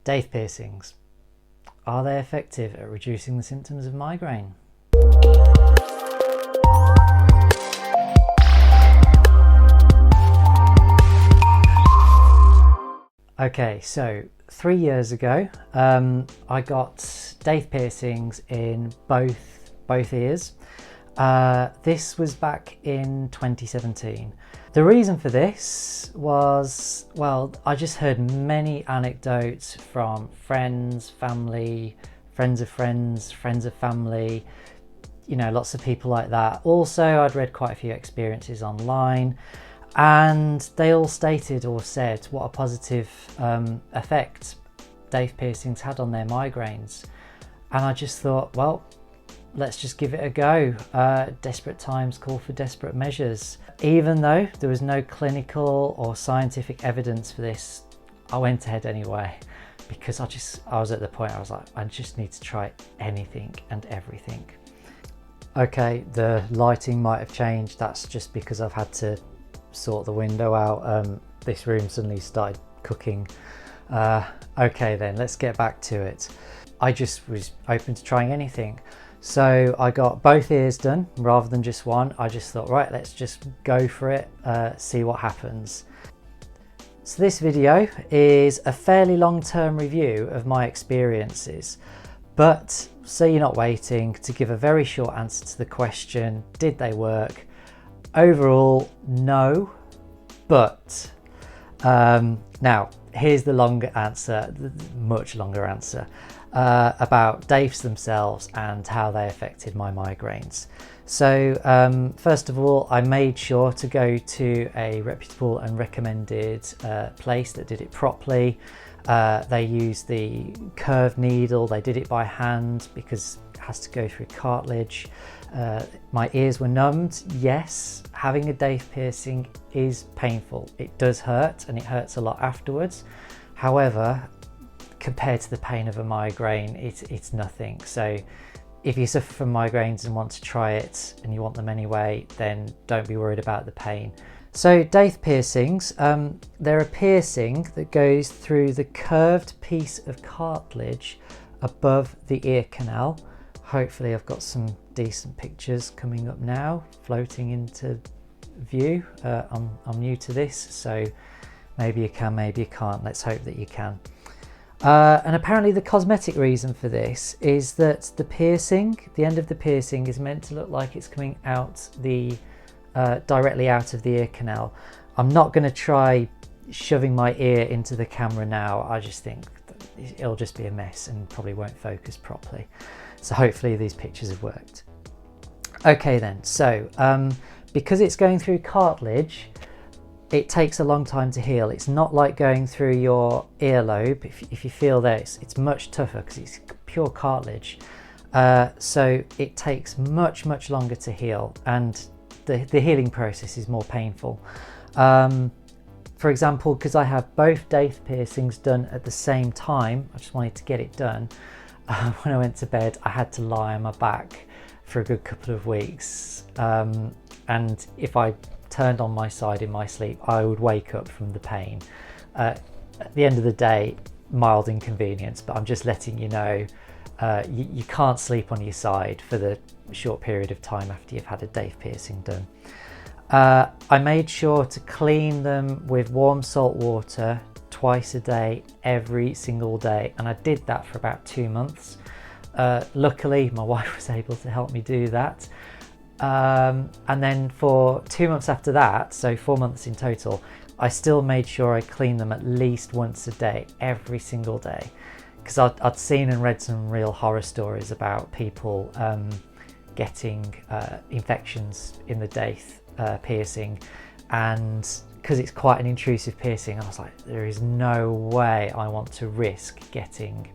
Daith piercings. Are they effective at reducing the symptoms of migraine? Okay, so 3 years ago, I got Daith piercings in both ears. This was back in 2017. The reason for this was, well, I just heard many anecdotes from friends, family, friends of friends, friends of family, you know, lots of people like that. Also, I'd read quite a few experiences online, and they all stated or said what a positive effect Daith piercings had on their migraines. And I just thought, well, let's just give it a go. Desperate times call for desperate measures. Even though there was no clinical or scientific evidence for this, I went ahead anyway, because I was at the point I was like, I just need to try anything and everything. Okay, the lighting might have changed. That's just because I've had to sort the window out. This room suddenly started cooking. Okay then, let's get back to it. I just was open to trying anything. So I got both ears done rather than just one. I just thought, right, let's just go for it, see what happens. So this video is a fairly long-term review of my experiences, but so you're not waiting, to give a very short answer to the question, did they work? Overall, no, but now here's the longer answer, the much longer answer. About Daiths themselves and how they affected my migraines. So first of all, I made sure to go to a reputable and recommended place that did it properly. They used the curved needle, they did it by hand because it has to go through cartilage. My ears were numbed. Yes, having a Daith piercing is painful. It does hurt, and it hurts a lot afterwards. However, compared to the pain of a migraine, it's nothing. So if you suffer from migraines and want to try it and you want them anyway, then don't be worried about the pain. So Daith piercings, they're a piercing that goes through the curved piece of cartilage above the ear canal. Hopefully I've got some decent pictures coming up now, floating into view. I'm new to this, so maybe you can, maybe you can't. Let's hope that you can. And apparently the cosmetic reason for this is that the piercing, the end of the piercing, is meant to look like it's coming out directly out of the ear canal. I'm not going to try shoving my ear into the camera now. I just think it'll just be a mess and probably won't focus properly. So hopefully these pictures have worked. Okay then, so because it's going through cartilage, it takes a long time to heal. It's not like going through your earlobe. If you feel this, it's much tougher because it's pure cartilage. So it takes much longer to heal, and the healing process is more painful. For example, because I have both Daith piercings done at the same time, I just wanted to get it done. When I went to bed, I had to lie on my back for a good couple of weeks. And if I turned on my side in my sleep, I would wake up from the pain. At the end of the day, mild inconvenience, but I'm just letting you know, you can't sleep on your side for the short period of time after you've had a Daith piercing done. I made sure to clean them with warm salt water twice a day, every single day, and I did that for about 2 months. Luckily, my wife was able to help me do that. And then for 2 months after that, so 4 months in total, I still made sure I cleaned them at least once a day, every single day, because I'd seen and read some real horror stories about people getting infections in the Daith piercing, and because it's quite an intrusive piercing, I was like, there is no way I want to risk getting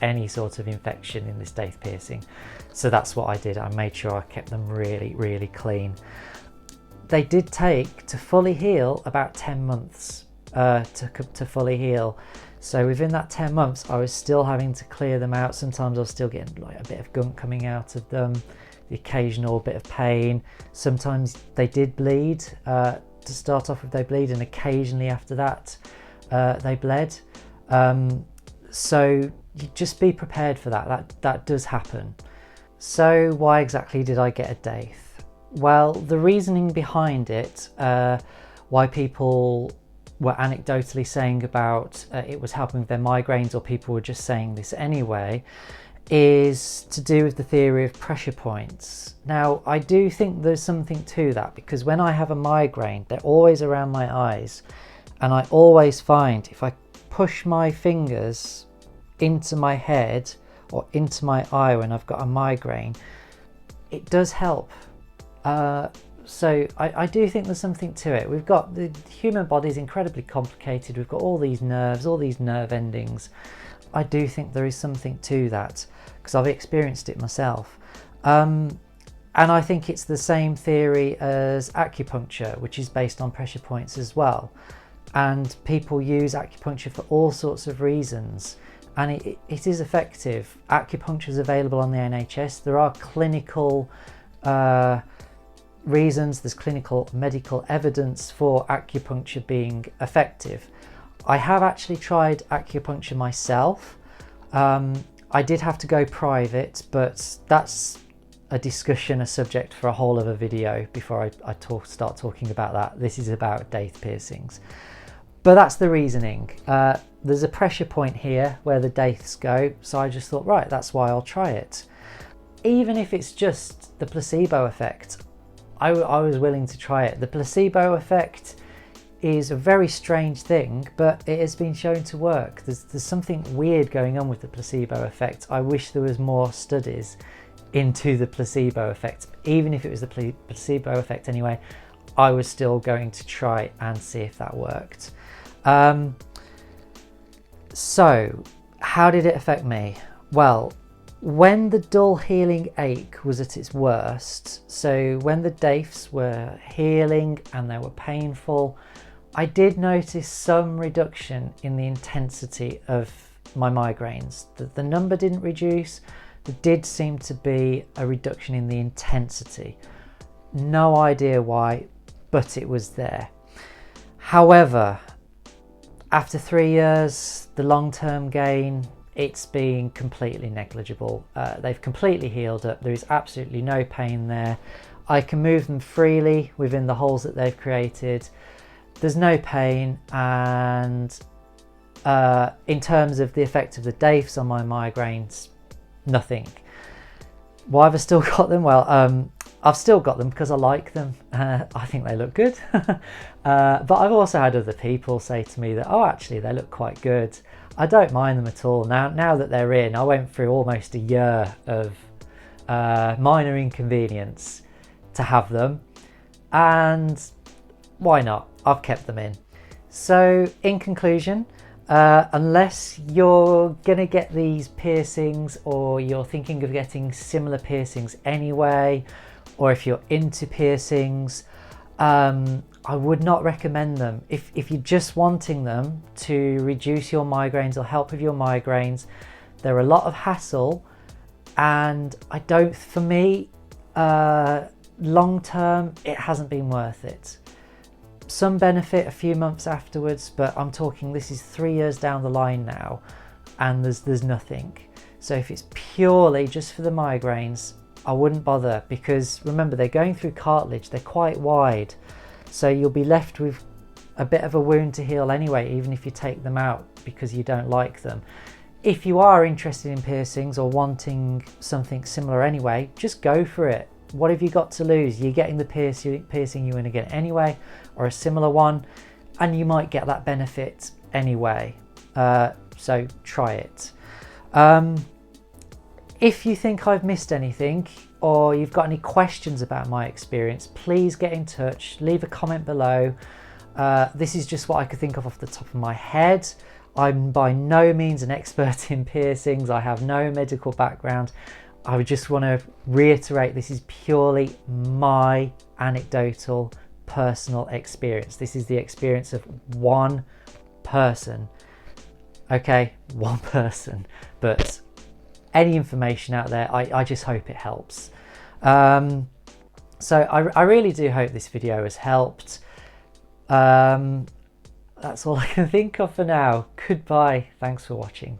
any sort of infection in this Daith piercing. So that's what I did. I made sure I kept them really clean. They did take, to fully heal, about 10 months to fully heal. So within that 10 months, I was still having to clear them out. Sometimes I was still getting like a bit of gunk coming out of them, the occasional bit of pain. Sometimes they did bleed. To start off with, they bleed, and occasionally after that, they bled. So you just be prepared for that. That does happen. So why exactly did I get a Daith? Well, the reasoning behind it, why people were anecdotally saying about it was helping with their migraines, or people were just saying this anyway, is to do with the theory of pressure points. Now, I do think there's something to that, because when I have a migraine, they're always around my eyes, and I always find if I push my fingers into my head or into my eye when I've got a migraine, it does help. So I do think there's something to it. We've got the human body is incredibly complicated. We've got all these nerves, all these nerve endings. I do think there is something to that, because I've experienced it myself. And I think it's the same theory as acupuncture, which is based on pressure points as well. And people use acupuncture for all sorts of reasons, and it is effective. Acupuncture is available on the NHS. There are clinical reasons, there's clinical medical evidence for acupuncture being effective. I have actually tried acupuncture myself. I did have to go private, but that's a discussion, a subject for a whole other video before I start talking about that. This is about Daith piercings. But that's the reasoning. There's a pressure point here where the Daiths go, so I just thought, right, that's why I'll try it. Even if it's just the placebo effect, I was willing to try it. The placebo effect is a very strange thing, but it has been shown to work. There's something weird going on with the placebo effect. I wish there was more studies into the placebo effect. Even if it was the placebo effect anyway, I was still going to try and see if that worked. So how did it affect me? Well, when the dull healing ache was at its worst, so when the Daiths were healing and they were painful, I did notice some reduction in the intensity of my migraines. The number didn't reduce, there did seem to be a reduction in the intensity. No idea why, but it was there. However, after 3 years, the long-term gain, it's been completely negligible. They've completely healed up. There is absolutely no pain there. I can move them freely within the holes that they've created. There's no pain, and in terms of the effect of the Daiths on my migraines, nothing. Why have I still got them? Well, I've still got them because I like them. I think they look good. But I've also had other people say to me that, oh, actually, they look quite good. I don't mind them at all. Now that they're in, I went through almost a year of minor inconvenience to have them. And why not? I've kept them in. So in conclusion, unless you're gonna get these piercings, or you're thinking of getting similar piercings anyway, or if you're into piercings, I would not recommend them. If you're just wanting them to reduce your migraines or help with your migraines, they're a lot of hassle, and for me, long term, it hasn't been worth it. Some benefit a few months afterwards, but I'm talking, this is 3 years down the line now, and there's nothing. So if it's purely just for the migraines, I wouldn't bother, because remember, they're going through cartilage, they're quite wide, so you'll be left with a bit of a wound to heal anyway, even if you take them out because you don't like them. If you are interested in piercings or wanting something similar anyway, just go for it. What have you got to lose? You're getting the piercing you want to get anyway, or a similar one, and you might get that benefit anyway. So try it. If you think I've missed anything, or you've got any questions about my experience, please get in touch, leave a comment below. This is just what I could think of off the top of my head. I'm by no means an expert in piercings. I have no medical background. I would just want to reiterate, this is purely my anecdotal personal experience. This is the experience of one person. Okay, one person, but any information out there, I just hope it helps. So I really do hope this video has helped. that's all I can think of for now. Goodbye. Thanks for watching.